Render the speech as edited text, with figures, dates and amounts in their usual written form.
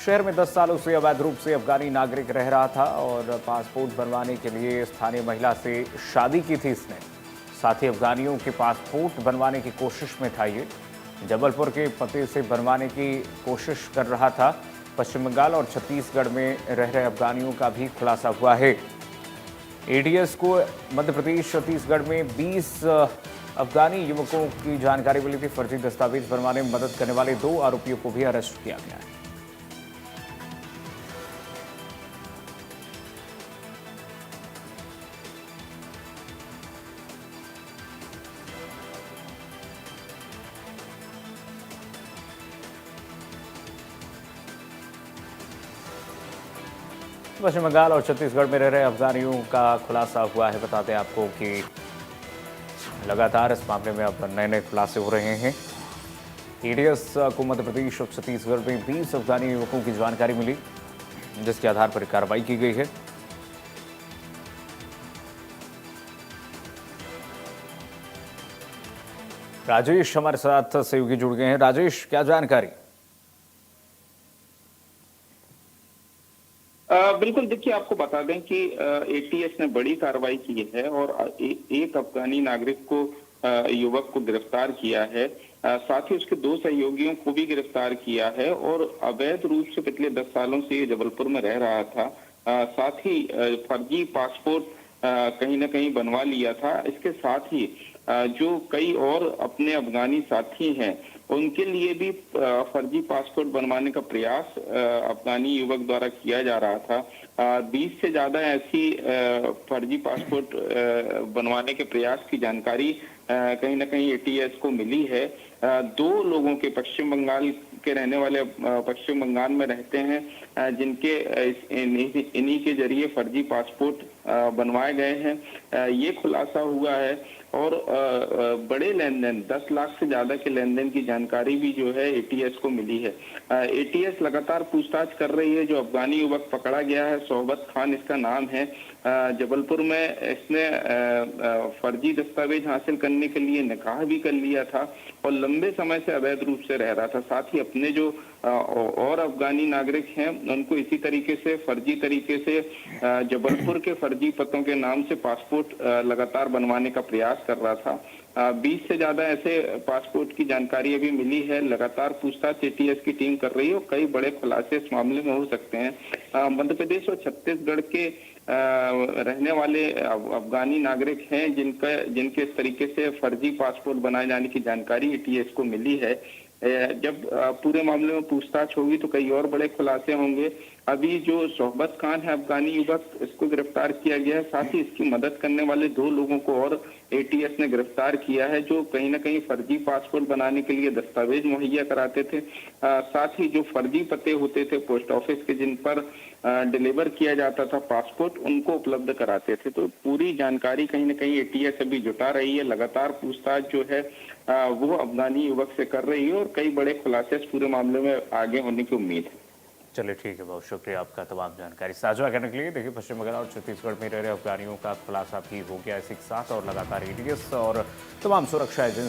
शहर में 10 सालों से अवैध रूप से अफगानी नागरिक रह रहा था और पासपोर्ट बनवाने के लिए स्थानीय महिला से शादी की थी इसने। साथ ही अफगानियों के पासपोर्ट बनवाने की कोशिश में था ये। जबलपुर के पते से बनवाने की कोशिश कर रहा था। पश्चिम बंगाल और छत्तीसगढ़ में रह रहे अफगानियों का भी खुलासा हुआ है। एटीएस को मध्य प्रदेश छत्तीसगढ़ में 20 अफगानी युवकों की जानकारी मिली थी। फर्जी दस्तावेज बनवाने में मदद करने वाले 2 आरोपियों को भी अरेस्ट किया गया है। पश्चिम बंगाल और छत्तीसगढ़ में रह रहे अफगानियों का खुलासा हुआ है। बताते हैं आपको कि लगातार इस मामले में अब नए नए खुलासे हो रहे हैं। एटीएस को मध्य प्रदेश और छत्तीसगढ़ में 20 अफगानी युवकों की जानकारी मिली, जिसके आधार पर कार्रवाई की गई है। राजेश हमारे साथ सहयोगी जुड़ गए हैं। राजेश, क्या जानकारी? बिल्कुल, देखिए आपको बता दें कि एटीएस ने बड़ी कार्रवाई की है और एक अफगानी नागरिक को युवक को गिरफ्तार किया है। साथ ही उसके 2 सहयोगियों को भी गिरफ्तार किया है और अवैध रूप से पिछले 10 सालों से ये जबलपुर में रह रहा था। साथ ही फर्जी पासपोर्ट कहीं ना कहीं बनवा लिया था। इसके साथ ही जो कई और अपने अफगानी साथी हैं उनके लिए भी फर्जी पासपोर्ट बनवाने का प्रयास अफगानी युवक द्वारा किया जा रहा था। 20 से ज्यादा ऐसी फर्जी पासपोर्ट बनवाने के प्रयास की जानकारी कहीं ना कहीं एटीएस को मिली है। 2 लोगों के पश्चिम बंगाल के रहने वाले पश्चिम बंगाल में रहते हैं, जिनके इन्हीं के जरिए फर्जी पासपोर्ट बनवाए गए हैं। ये खुलासा हुआ है और बड़े लेन देन 10 लाख से ज्यादा के लेन देन की जानकारी भी जो है एटीएस को मिली है। एटीएस लगातार पूछताछ कर रही है। जो अफगानी युवक पकड़ा गया है, सोहबत खान इसका नाम है। जबलपुर में इसने फर्जी दस्तावेज हासिल करने के लिए निकाह भी कर लिया था और लंबे समय से अवैध रूप से रह रहा था। साथ ही अपने जो और अफगानी नागरिक हैं उनको इसी तरीके से फर्जी तरीके से जबलपुर के फर्जी पतों के नाम से पासपोर्ट लगातार बनवाने का प्रयास कर रहा था। 20 से ज्यादा ऐसे पासपोर्ट की जानकारी अभी मिली है। लगातार पूछताछ एटीएस की टीम कर रही है और कई बड़े खुलासे इस मामले में हो सकते हैं। मध्य प्रदेश और छत्तीसगढ़ के रहने वाले अफगानी नागरिक हैं जिनके इस तरीके से फर्जी पासपोर्ट बनाए जाने की जानकारी एटीएस को मिली है। जब पूरे मामले में पूछताछ होगी तो कई और बड़े खुलासे होंगे। अभी जो सोहबत खान है अफगानी युवक, इसको गिरफ्तार किया गया है। साथ ही इसकी मदद करने वाले 2 लोगों को और एटीएस ने गिरफ्तार किया है, जो कहीं ना कहीं फर्जी पासपोर्ट बनाने के लिए दस्तावेज मुहैया कराते थे। साथ ही जो फर्जी पते होते थे पोस्ट ऑफिस के, जिन पर डिलीवर किया जाता था पासपोर्ट, उनको उपलब्ध कराते थे। तो पूरी जानकारी कहीं ना कहीं एटीएस अभी जुटा रही है। लगातार पूछताछ जो है वो अफगानी युवक से कर रही है और कई बड़े खुलासे इस पूरे मामले में आगे होने की उम्मीद है। चलिए ठीक है, बहुत शुक्रिया आपका तमाम जानकारी साझा करने के लिए। देखिए, पश्चिम बंगाल और छत्तीसगढ़ में रह रहे अफगानियों का खुलासा भी हो गया इसी के साथ और लगातार एटीएस और तमाम सुरक्षा एजेंसी